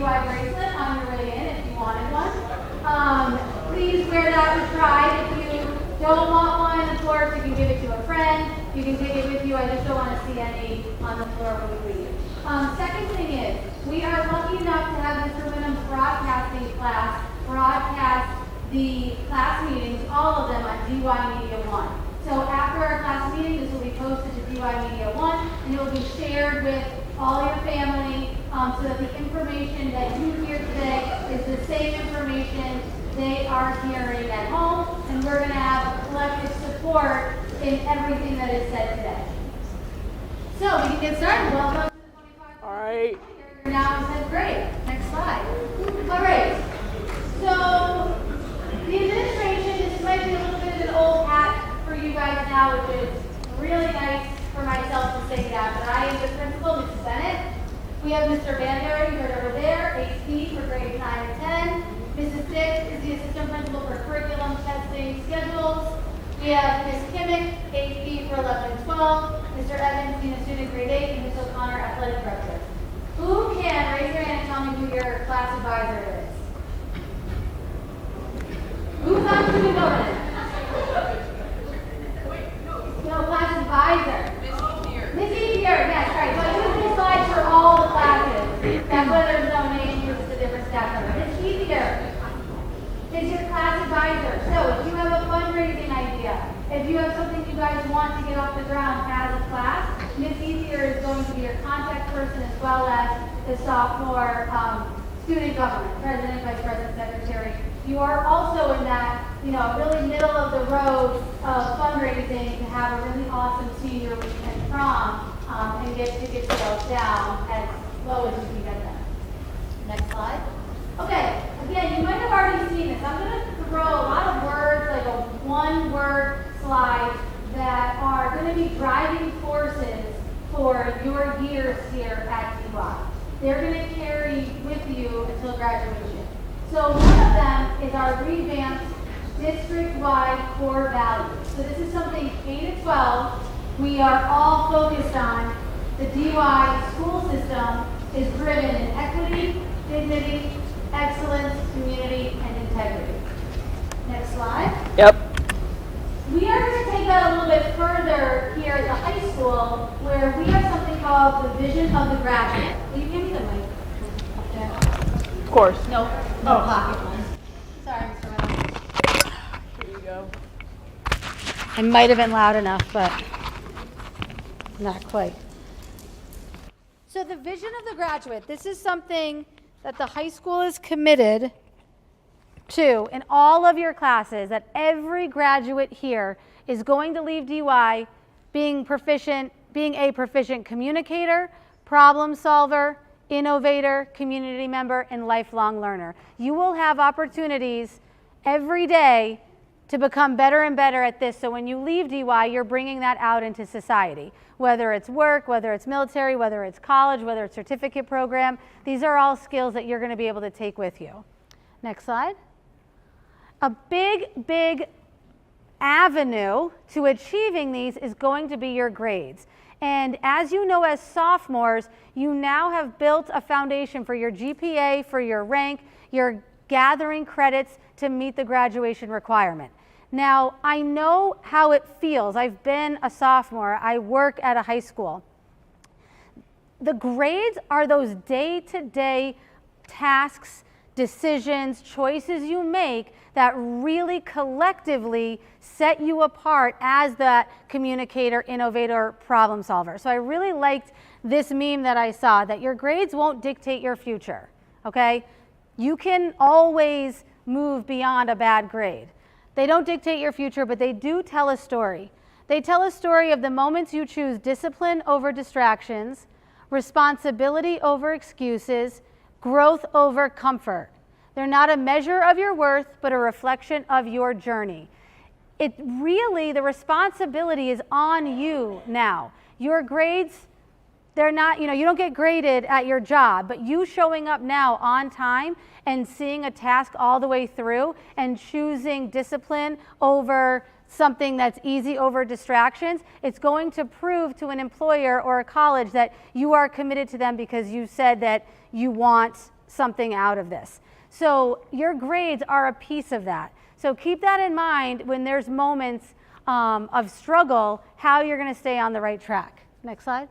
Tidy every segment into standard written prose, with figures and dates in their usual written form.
DY bracelet on your way in if you wanted one. Please wear that with pride. If you don't want one, of course, you can give it to a friend. You can take it with you. I just don't want to see any on the floor when we leave. Second thing is, we are lucky enough to have Mr. Wynnum's broadcasting class broadcast the class meetings, all of them on DY Media 1. So after our class meeting, this will be posted to DY Media 1, and it will be shared with all your family so that the information that you hear today is the same information they are hearing at home, and we're going to have collective support in everything that is said today. So we can get started. Welcome to the 25. All right. You're now in 10th grade. Next slide. All right. So the administration, this might be a little bit of an old hat for you guys now, which is really nice for myself to say that, but I am the principal, Mrs. Bennett. We have Mr. Banbury, who's over there, AP for grades 9 and 10. Mrs. Dix is the assistant principal for curriculum, testing, schedules. We have Ms. Kimmick, AP for 11 and 12. Mr. Evans, senior student, grade 8, and Ms. O'Connor, athletic director. Who can raise your hand and tell me who your class advisor is? Who's on student government? No, class advisor. Miss Easier, yes, right. So I use this slide for all the classes. That's why there's no name, it's just a different staff member. Miss Easier is your class advisor. So if you have a fundraising idea, if you have something you guys want to get off the ground as a class, Miss Easier is going to be your contact person as well as the sophomore student government, president, vice president, secretary. You are also in that, really middle of the road of fundraising to have a really awesome senior week and prom and get ticket sales down as low as you can get them. Next slide. Okay, again, you might have already seen this. I'm going to throw a lot of words, like a one-word slide that are going to be driving forces for your years here at DY. They're going to carry with you until graduation. So one of them is our revamped district-wide core values. So this is something K to 12 we are all focused on. The DY school system is driven in equity, dignity, excellence, community, and integrity. Next slide. Yep. We are going to take that a little bit further here at the high school, where we have something called the vision of the graduate. Will you give me the mic? Of course. No pocket one. Sorry, Mr. Reynolds. Here you go. I might have been loud enough, but not quite. So the vision of the graduate, this is something that the high school is committed to in all of your classes, that every graduate here is going to leave DY being a proficient communicator, problem solver, innovator, community member, and lifelong learner. You will have opportunities every day to become better and better at this, so when you leave DY, you're bringing that out into society. Whether it's work, whether it's military, whether it's college, whether it's certificate program, these are all skills that you're going to be able to take with you. Next slide. A big avenue to achieving these is going to be your grades. And as you know, as sophomores, you now have built a foundation for your GPA, for your rank, you're gathering credits to meet the graduation requirement. Now, I know how it feels. I've been a sophomore. I work at a high school. The grades are those day-to-day tasks, decisions, choices you make that really collectively set you apart as that communicator, innovator, problem solver. So I really liked this meme that I saw, that your grades won't dictate your future, okay? You can always move beyond a bad grade. They don't dictate your future, but they do tell a story. They tell a story of the moments you choose discipline over distractions, responsibility over excuses, growth over comfort. They're not a measure of your worth, but a reflection of your journey. It really, the responsibility is on you now. Your grades, they're not, you don't get graded at your job, but you showing up now on time and seeing a task all the way through and choosing discipline over something that's easy over distractions, it's going to prove to an employer or a college that you are committed to them because you said that you want something out of this. So your grades are a piece of that. So keep that in mind when there's moments of struggle, how you're going to stay on the right track. Next slide.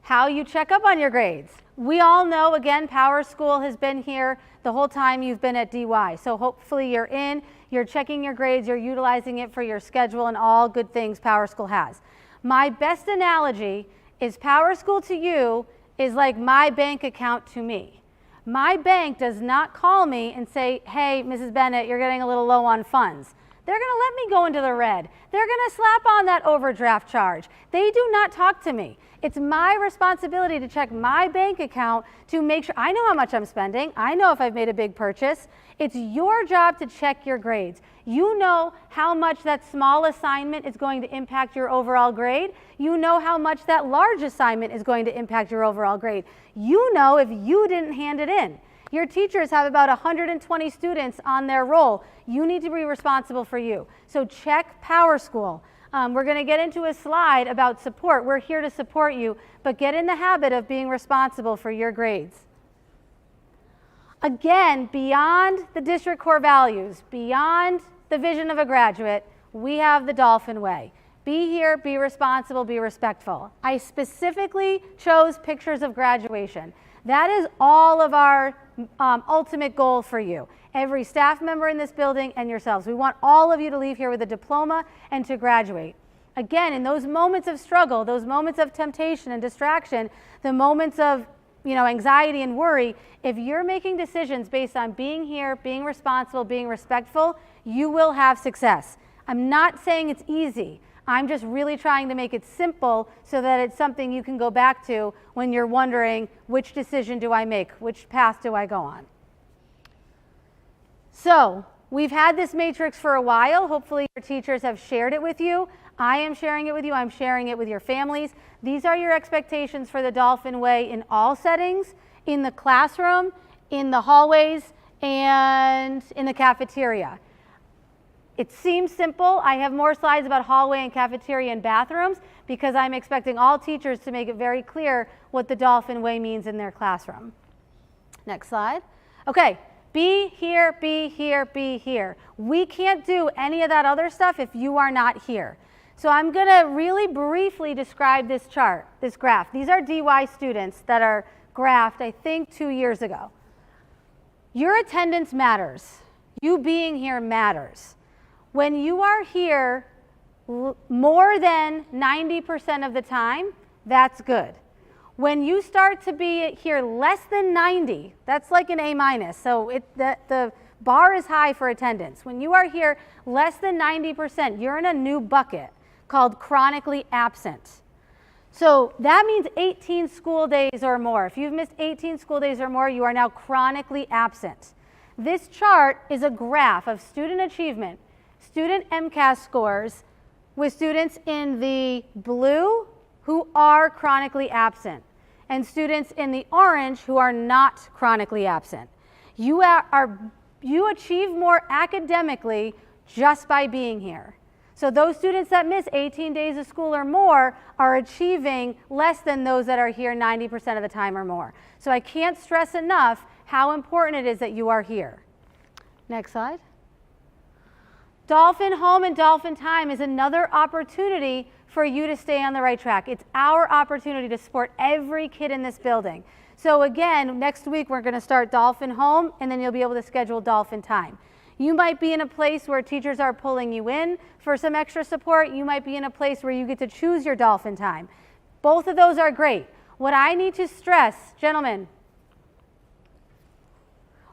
How you check up on your grades. We all know, again, Power School has been here the whole time you've been at DY. So hopefully you're in, you're checking your grades, you're utilizing it for your schedule and all good things Power School has. My best analogy is Power School to you is like my bank account to me. My bank does not call me and say, hey, Mrs. Bennett, you're getting a little low on funds. They're going to let me go into the red. They're going to slap on that overdraft charge. They do not talk to me. It's my responsibility to check my bank account to make sure I know how much I'm spending. I know if I've made a big purchase. It's your job to check your grades. You know how much that small assignment is going to impact your overall grade. You know how much that large assignment is going to impact your overall grade. You know if you didn't hand it in. Your teachers have about 120 students on their roll. You need to be responsible for you. So check Power School. We're going to get into a slide about support. We're here to support you, but get in the habit of being responsible for your grades. Again, beyond the district core values, beyond the vision of a graduate, we have the Dolphin Way. Be here, be responsible, be respectful. I specifically chose pictures of graduation. That is all of our ultimate goal for you. Every staff member in this building and yourselves. We want all of you to leave here with a diploma and to graduate. Again, in those moments of struggle, those moments of temptation and distraction, the moments of anxiety and worry, if you're making decisions based on being here, being responsible, being respectful, you will have success. I'm not saying it's easy. I'm just really trying to make it simple so that it's something you can go back to when you're wondering, which decision do I make? Which path do I go on? So we've had this matrix for a while. Hopefully your teachers have shared it with you. I am sharing it with you. I'm sharing it with your families. These are your expectations for the Dolphin Way in all settings, in the classroom, in the hallways, and in the cafeteria. It seems simple. I have more slides about hallway and cafeteria and bathrooms because I'm expecting all teachers to make it very clear what the Dolphin Way means in their classroom. Next slide. Okay, be here, be here, be here. We can't do any of that other stuff if you are not here. So I'm going to really briefly describe this chart, this graph. These are DY students that are graphed, I think, 2 years ago. Your attendance matters. You being here matters. When you are here more than 90% of the time, that's good. When you start to be here less than 90, that's like an A-. So the bar is high for attendance. When you are here less than 90%, you're in a new bucket called chronically absent. So that means 18 school days or more. If you've missed 18 school days or more, you are now chronically absent. This chart is a graph of student achievement, student MCAS scores, with students in the blue who are chronically absent and students in the orange who are not chronically absent. You achieve more academically just by being here. So those students that miss 18 days of school or more are achieving less than those that are here 90% of the time or more. So I can't stress enough how important it is that you are here. Next slide. Dolphin Home and Dolphin Time is another opportunity for you to stay on the right track. It's our opportunity to support every kid in this building. So again, next week we're going to start Dolphin Home, and then you'll be able to schedule Dolphin Time. You might be in a place where teachers are pulling you in for some extra support. You might be in a place where you get to choose your Dolphin Time. Both of those are great. What I need to stress, gentlemen,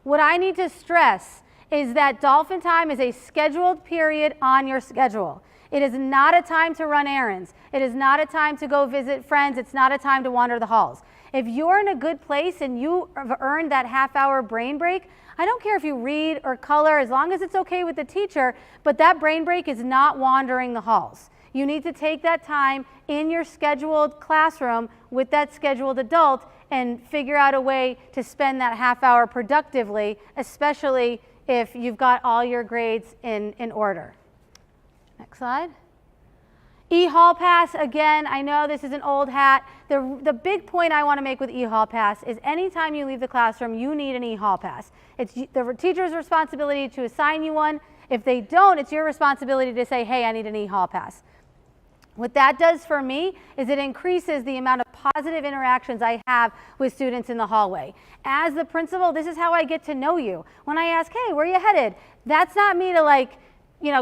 what I need to stress is that Dolphin Time is a scheduled period on your schedule. It is not a time to run errands. It is not a time to go visit friends. It's not a time to wander the halls. If you're in a good place and you have earned that half-hour brain break, I don't care if you read or color, as long as it's okay with the teacher, but that brain break is not wandering the halls. You need to take that time in your scheduled classroom with that scheduled adult and figure out a way to spend that half hour productively, especially if you've got all your grades in order. Next slide. E-Hall Pass, again, I know this is an old hat. The big point I want to make with E-Hall Pass is anytime you leave the classroom, you need an E-Hall Pass. It's the teacher's responsibility to assign you one. If they don't, it's your responsibility to say, hey, I need an E-Hall Pass. What that does for me is it increases the amount of positive interactions I have with students in the hallway. As the principal, this is how I get to know you. When I ask, hey, where are you headed? That's not me to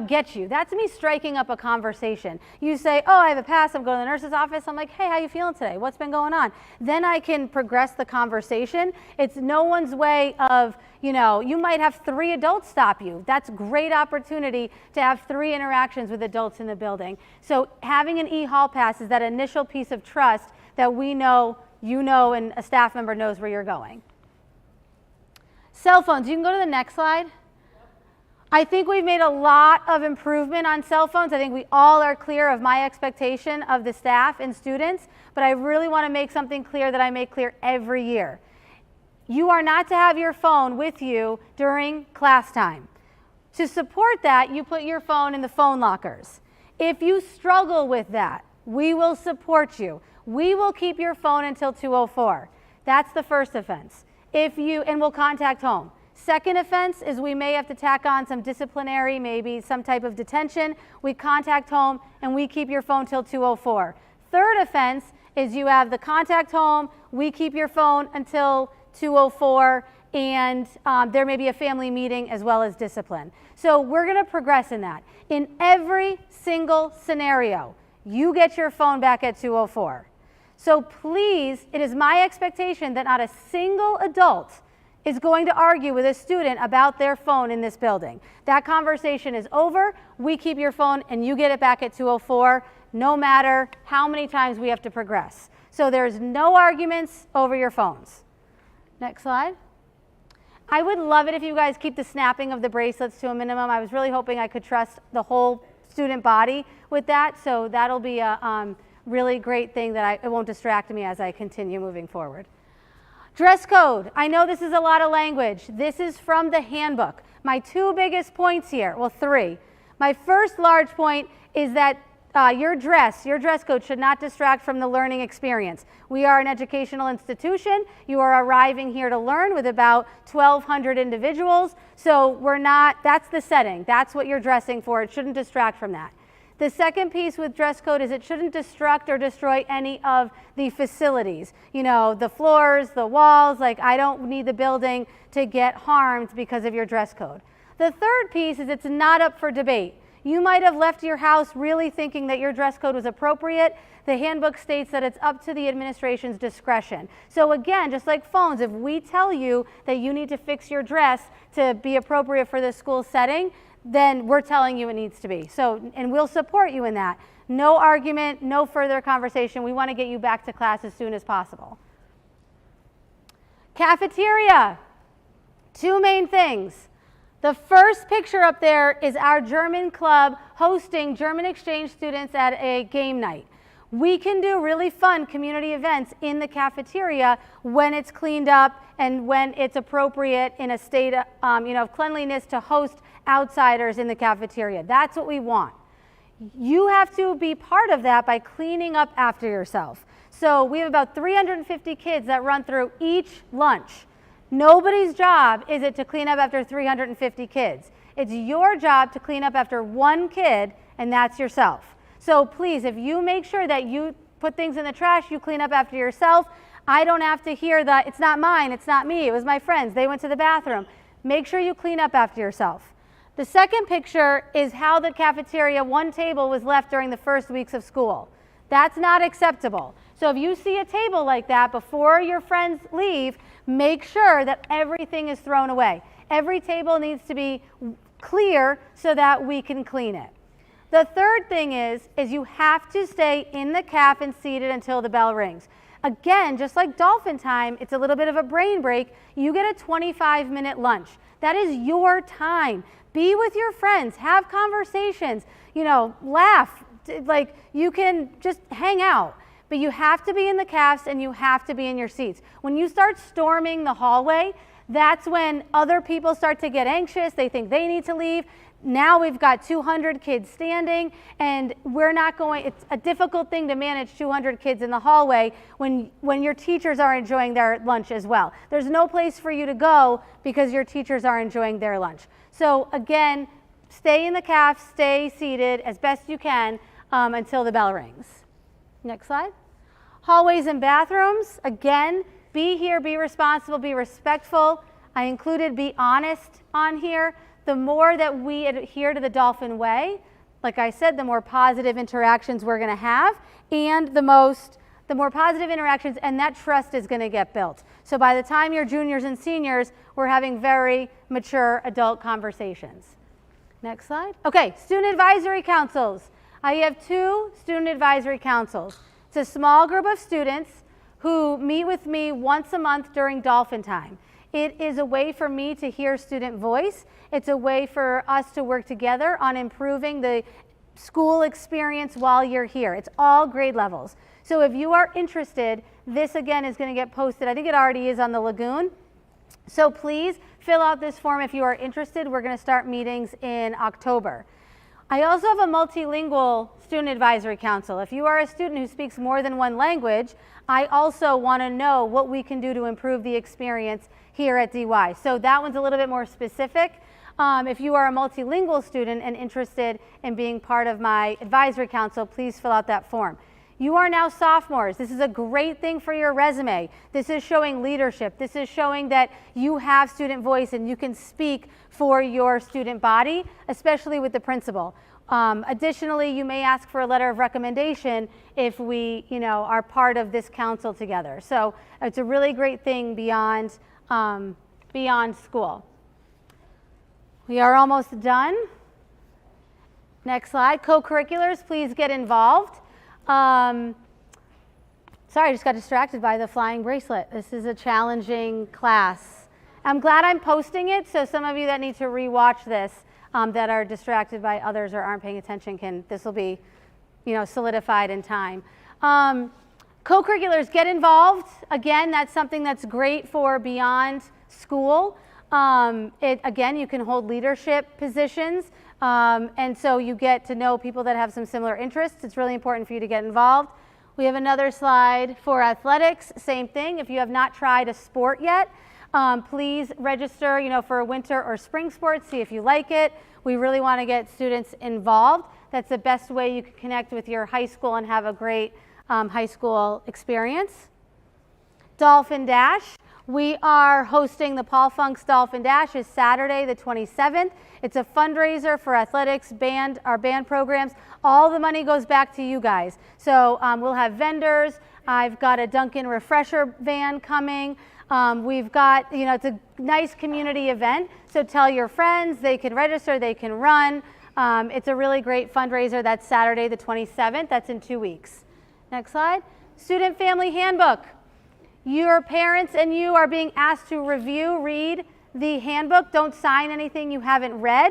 get you. That's me striking up a conversation. You say, oh, I have a pass, I'm going to the nurse's office. I'm like, hey, how you feeling today? What's been going on? Then I can progress the conversation. It's no one's way of, you might have 3 adults stop you. That's great opportunity to have 3 interactions with adults in the building. So having an E-Hall Pass is that initial piece of trust that we know, and a staff member knows where you're going. Cell phones, you can go to the next slide. I think we've made a lot of improvement on cell phones. I think we all are clear of my expectation of the staff and students, but I really want to make something clear that I make clear every year. You are not to have your phone with you during class time. To support that, you put your phone in the phone lockers. If you struggle with that, we will support you. We will keep your phone until 2:04. That's the first offense. And we'll contact home. Second offense is we may have to tack on some disciplinary, maybe some type of detention. We contact home and we keep your phone till 2:04. Third offense is you have the contact home, we keep your phone until 2:04, and there may be a family meeting as well as discipline. So we're going to progress in that. In every single scenario, you get your phone back at 2:04. So please, it is my expectation that not a single adult is going to argue with a student about their phone in this building. That conversation is over. We keep your phone and you get it back at 2:04, no matter how many times we have to progress. So there's no arguments over your phones. Next slide. I would love it if you guys keep the snapping of the bracelets to a minimum. I was really hoping I could trust the whole student body with that, so that'll be a really great thing that it won't distract me as I continue moving forward. Dress code. I know this is a lot of language. This is from the handbook. My 2 biggest points here, well, 3. My first large point is that your dress code should not distract from the learning experience. We are an educational institution. You are arriving here to learn with about 1,200 individuals. So that's the setting. That's what you're dressing for. It shouldn't distract from that. The second piece with dress code is it shouldn't destruct or destroy any of the facilities. The floors, the walls, I don't need the building to get harmed because of your dress code. The third piece is it's not up for debate. You might have left your house really thinking that your dress code was appropriate. The handbook states that it's up to the administration's discretion. So again, just like phones, if we tell you that you need to fix your dress to be appropriate for the school setting, then we're telling you it needs to be. And we'll support you in that. No argument, no further conversation. We want to get you back to class as soon as possible. Cafeteria. 2 main things. The first picture up there is our German club hosting German exchange students at a game night. We can do really fun community events in the cafeteria when it's cleaned up and when it's appropriate in a state of cleanliness to host outsiders in the cafeteria. That's what we want. You have to be part of that by cleaning up after yourself. So we have about 350 kids that run through each lunch. Nobody's job is it to clean up after 350 kids. It's your job to clean up after 1 kid, and that's yourself. So please, if you make sure that you put things in the trash, you clean up after yourself. I don't have to hear that it's not mine, it's not me, it was my friends, they went to the bathroom. Make sure you clean up after yourself. The second picture is how the cafeteria, 1 table was left during the first weeks of school. That's not acceptable. So if you see a table like that before your friends leave, make sure that everything is thrown away. Every table needs to be clear so that we can clean it. The third thing is you have to stay in the caf and seated until the bell rings. Again, just like dolphin time, it's a little bit of a brain break. You get a 25-minute lunch. That is your time. Be with your friends, have conversations, laugh. You can just hang out. But you have to be in the cafs and you have to be in your seats. When you start storming the hallway, that's when other people start to get anxious. They think they need to leave. now we've got 200 kids standing, and it's a difficult thing to manage 200 kids in the hallway when your teachers are enjoying their lunch as well. There's no place for you to go because your teachers are enjoying their lunch. So again, stay in the caf, stay seated as best you can until the bell rings. Next slide. Hallways and bathrooms, again, be here, be responsible, be respectful. I included be honest on here. The more that we adhere to the Dolphin Way, like I said, the more positive interactions we're going to have, and the more positive interactions, and that trust is going to get built. So by the time you're juniors and seniors, we're having very mature adult conversations. Next slide. Okay, student advisory councils. I have 2 student advisory councils. It's a small group of students who meet with me once a month during Dolphin time. It is a way for me to hear student voice. It's a way for us to work together on improving the school experience while you're here. It's all grade levels. So if you are interested, this again is going to get posted. I think it already is on the Lagoon. So please fill out this form if you are interested. We're going to start meetings in October. I also have a multilingual student advisory council. If you are a student who speaks more than one language, I also want to know what we can do to improve the experience here at DY. So that one's a little bit more specific. If you are a multilingual student and interested in being part of my advisory council, please fill out that form. You are now sophomores. This is a great thing for your resume. This is showing leadership. This is showing that you have student voice and you can speak for your student body, especially with the principal. Additionally, you may ask for a letter of recommendation if we, are part of this council together. So it's a really great thing beyond school. We are almost done. Next slide. Co-curriculars, please get involved. Sorry, I just got distracted by the flying bracelet. This is a challenging class. I'm glad I'm posting it, so some of you that need to rewatch this that are distracted by others or aren't paying attention this will be, solidified in time. Co-curriculars, get involved. Again, that's something that's great for beyond school. Again, you can hold leadership positions, and so you get to know people that have some similar interests. It's really important for you to get involved. We have another slide for athletics. Same thing. If you have not tried a sport yet, please register, for winter or spring sports. See if you like it. We really want to get students involved. That's the best way you can connect with your high school and have a great high school experience. Dolphin Dash. We are hosting the Paul Funk's Dolphin Dash is Saturday the 27th. It's a fundraiser for athletics, our band programs. All the money goes back to you guys. So we'll have vendors. I've got a Dunkin' refresher van coming. We've got, it's a nice community event. So tell your friends, they can register, they can run. It's a really great fundraiser. That's Saturday the 27th. That's in 2 weeks. Next slide. Student Family Handbook. Your parents and you are being asked to read the handbook. Don't sign anything you haven't read.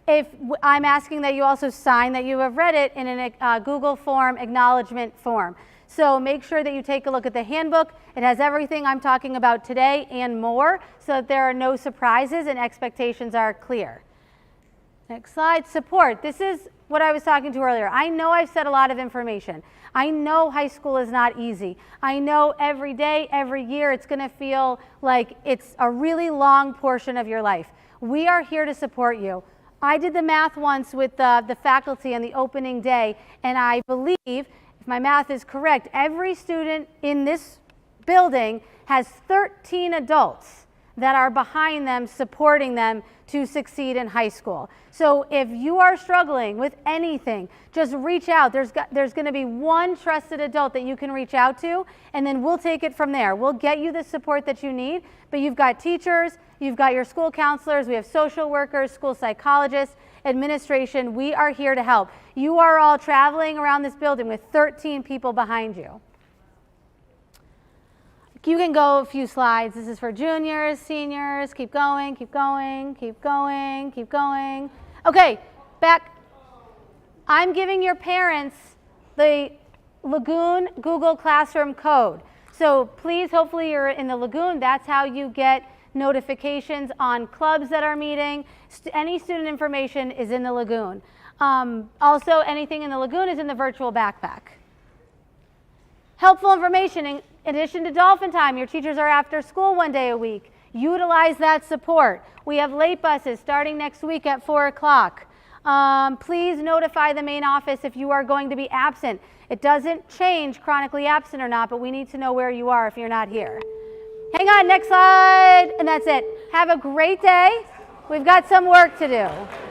I'm asking that you also sign that you have read it in a Google form, acknowledgement form. So make sure that you take a look at the handbook. It has everything I'm talking about today and more, so that there are no surprises and expectations are clear. Next slide. Support. This is what I was talking to earlier. I know I've said a lot of information. I know high school is not easy. I know every day, every year, it's going to feel like it's a really long portion of your life. We are here to support you. I did the math once with the faculty on the opening day, and I believe, if my math is correct, every student in this building has 13 adults that are behind them, supporting them to succeed in high school. So if you are struggling with anything, just reach out. There's going to be one trusted adult that you can reach out to, and then we'll take it from there. We'll get you the support that you need, but you've got teachers, you've got your school counselors, we have social workers, school psychologists, administration. We are here to help. You are all traveling around this building with 13 people behind you. You can go a few slides. This is for juniors, seniors. Keep going, keep going, keep going, keep going. Okay, back. I'm giving your parents the Lagoon Google Classroom code. So please, hopefully you're in the Lagoon. That's how you get notifications on clubs that are meeting. Any student information is in the Lagoon. Also, anything in the Lagoon is in the virtual backpack. Helpful information, in addition to Dolphin Time, your teachers are after school 1 day a week. Utilize that support. We have late buses starting next week at 4 o'clock. Please notify the main office if you are going to be absent. It doesn't change chronically absent or not, but we need to know where you are if you're not here. Hang on, next slide, and that's it. Have a great day. We've got some work to do.